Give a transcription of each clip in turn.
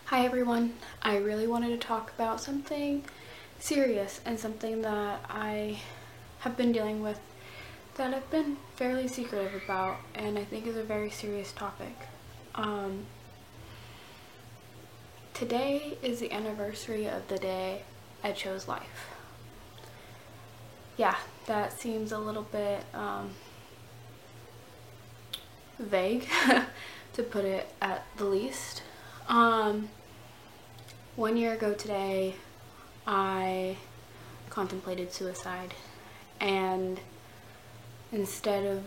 Hi everyone. I really wanted to talk about something serious and something that I have been dealing with that I've been fairly secretive about, and I think is a very serious topic. Um, Today is the anniversary of the day I chose life. Yeah, that seems a little bit vague to put it at the least. 1 year ago today, I contemplated suicide, and instead of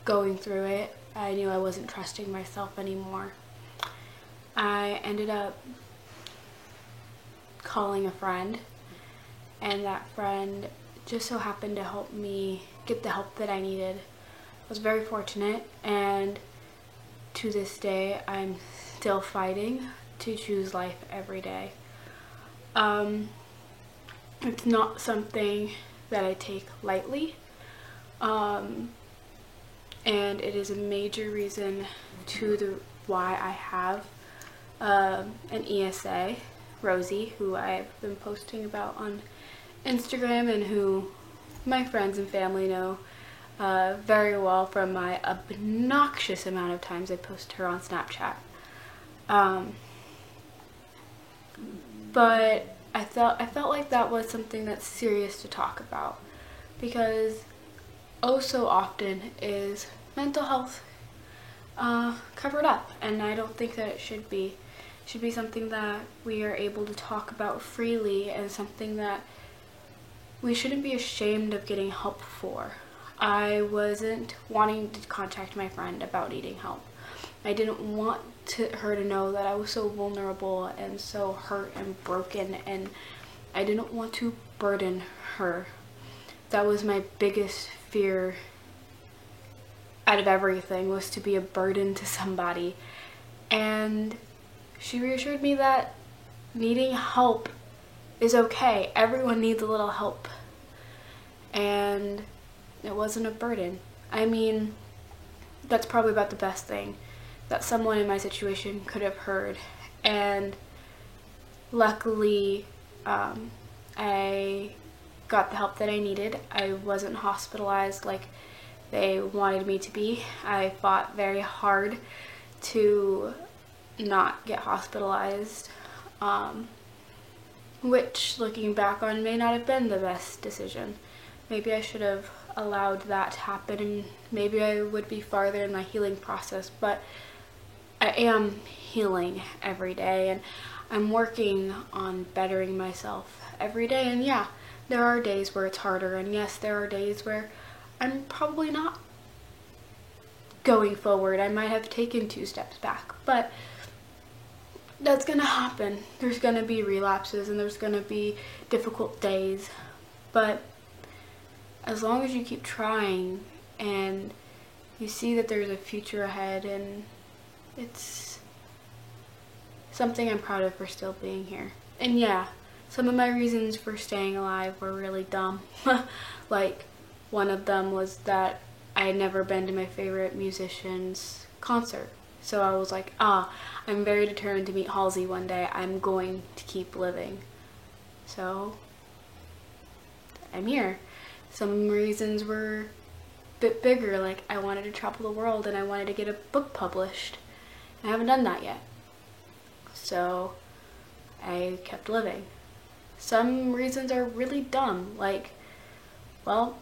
going through it, I knew I wasn't trusting myself anymore. I ended up calling a friend, and that friend just so happened to help me get the help that I needed. I was very fortunate, and to this day, I'm still fighting to choose life every day. It's not something that I take lightly, and it is a major reason to why I have an ESA, Rosie, who I've been posting about on Instagram and who my friends and family know very well from my obnoxious amount of times I post her on Snapchat. But I felt like that was something that's serious to talk about, because oh so often is mental health covered up, and I don't think that it should be. It should be something that we are able to talk about freely, and something that we shouldn't be ashamed of getting help for. I wasn't wanting to contact my friend about needing help. I didn't want her to know that I was so vulnerable and so hurt and broken, and I didn't want to burden her. That was my biggest fear out of everything, was to be a burden to somebody. And she reassured me that needing help is okay. Everyone needs a little help. And it wasn't a burden. I mean, that's probably about the best thing that someone in my situation could have heard. And luckily, I got the help that I needed. I wasn't hospitalized like they wanted me to be. I fought very hard to not get hospitalized, which, looking back on, may not have been the best decision. Maybe I should have allowed that to happen, and maybe I would be farther in my healing process, but I am healing every day, and I'm working on bettering myself every day. And yeah, there are days where it's harder, and yes, there are days where I'm probably not going forward. I might have taken 2 steps back, but that's gonna happen. There's gonna be relapses, and there's gonna be difficult days, but as long as you keep trying and you see that there's a future ahead, and it's something I'm proud of for still being here. And yeah, some of my reasons for staying alive were really dumb. Like, one of them was that I had never been to my favorite musician's concert. So I was like, I'm very determined to meet Halsey one day. I'm going to keep living. So I'm here. Some reasons were a bit bigger, like I wanted to travel the world and I wanted to get a book published. I haven't done that yet. So I kept living. Some reasons are really dumb, like, well,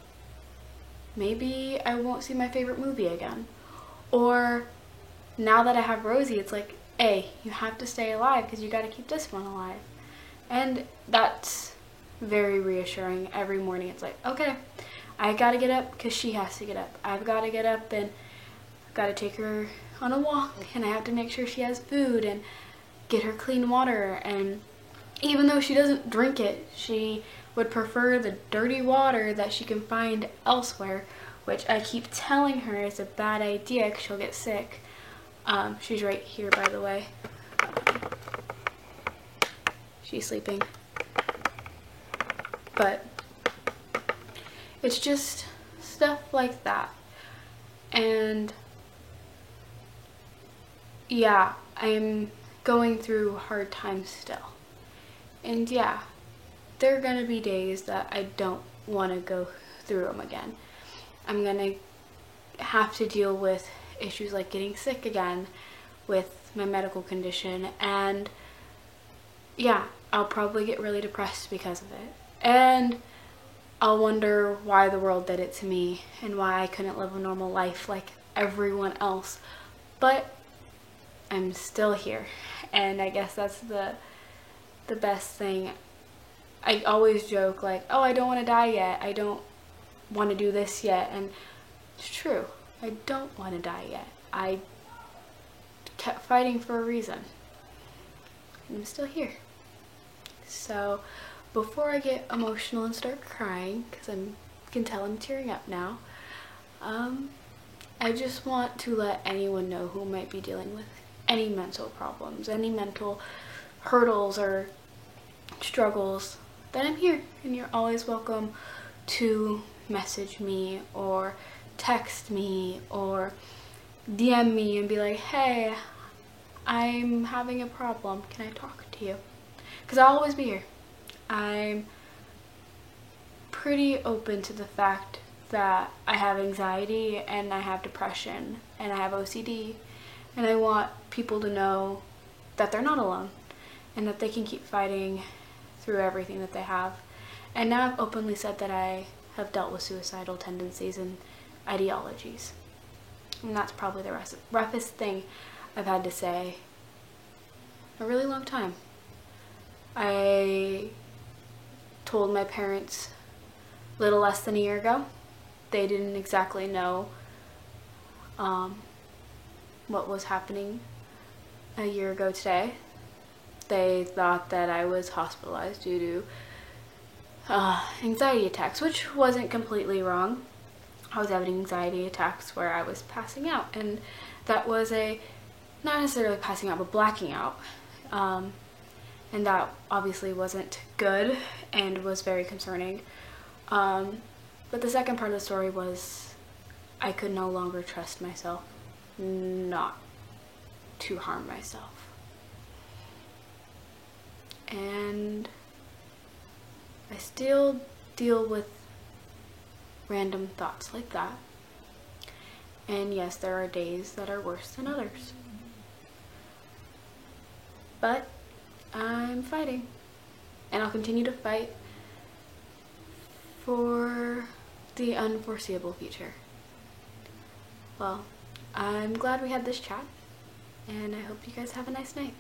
maybe I won't see my favorite movie again. Or now that I have Rosie, it's like, hey, you have to stay alive because you got to keep this one alive. And that's very reassuring. Every morning it's like, okay, I got to get up because she has to get up. I've got to get up, and I've got to take her on a walk, and I have to make sure she has food and get her clean water. And even though she doesn't drink it, she would prefer the dirty water that she can find elsewhere, which I keep telling her is a bad idea because she'll get sick. She's right here, by the way. She's sleeping. But it's just stuff like that. And yeah, I'm going through hard times still. And yeah, there are gonna be days that I don't want to go through them again. I'm gonna have to deal with issues like getting sick again with my medical condition, and yeah, I'll probably get really depressed because of it. And I'll wonder why the world did it to me and why I couldn't live a normal life like everyone else. But I'm still here, and I guess that's the best thing. I always joke like, oh, I don't want to die yet. I don't want to do this yet. And it's true. I don't want to die yet. I kept fighting for a reason. And I'm still here. So before I get emotional and start crying, because I can tell I'm tearing up now, I just want to let anyone know who might be dealing with any mental problems, any mental hurdles or struggles, that I'm here, and you're always welcome to message me or text me or DM me and be like, hey, I'm having a problem, can I talk to you? Because I'll always be here. I'm pretty open to the fact that I have anxiety and I have depression and I have OCD, and I want people to know that they're not alone and that they can keep fighting through everything that they have. And now I've openly said that I have dealt with suicidal tendencies and ideologies. And that's probably the roughest thing I've had to say in a really long time. I told my parents a little less than a year ago. They didn't exactly know what was happening a year ago today. They thought that I was hospitalized due to anxiety attacks, which wasn't completely wrong. I was having anxiety attacks where I was passing out, and that was not necessarily passing out, but blacking out. And that obviously wasn't good and was very concerning. But the second part of the story was I could no longer trust myself not to harm myself. And I still deal with random thoughts like that. And yes, there are days that are worse than others. But I'm fighting. And I'll continue to fight for the unforeseeable future. Well, I'm glad we had this chat, and I hope you guys have a nice night.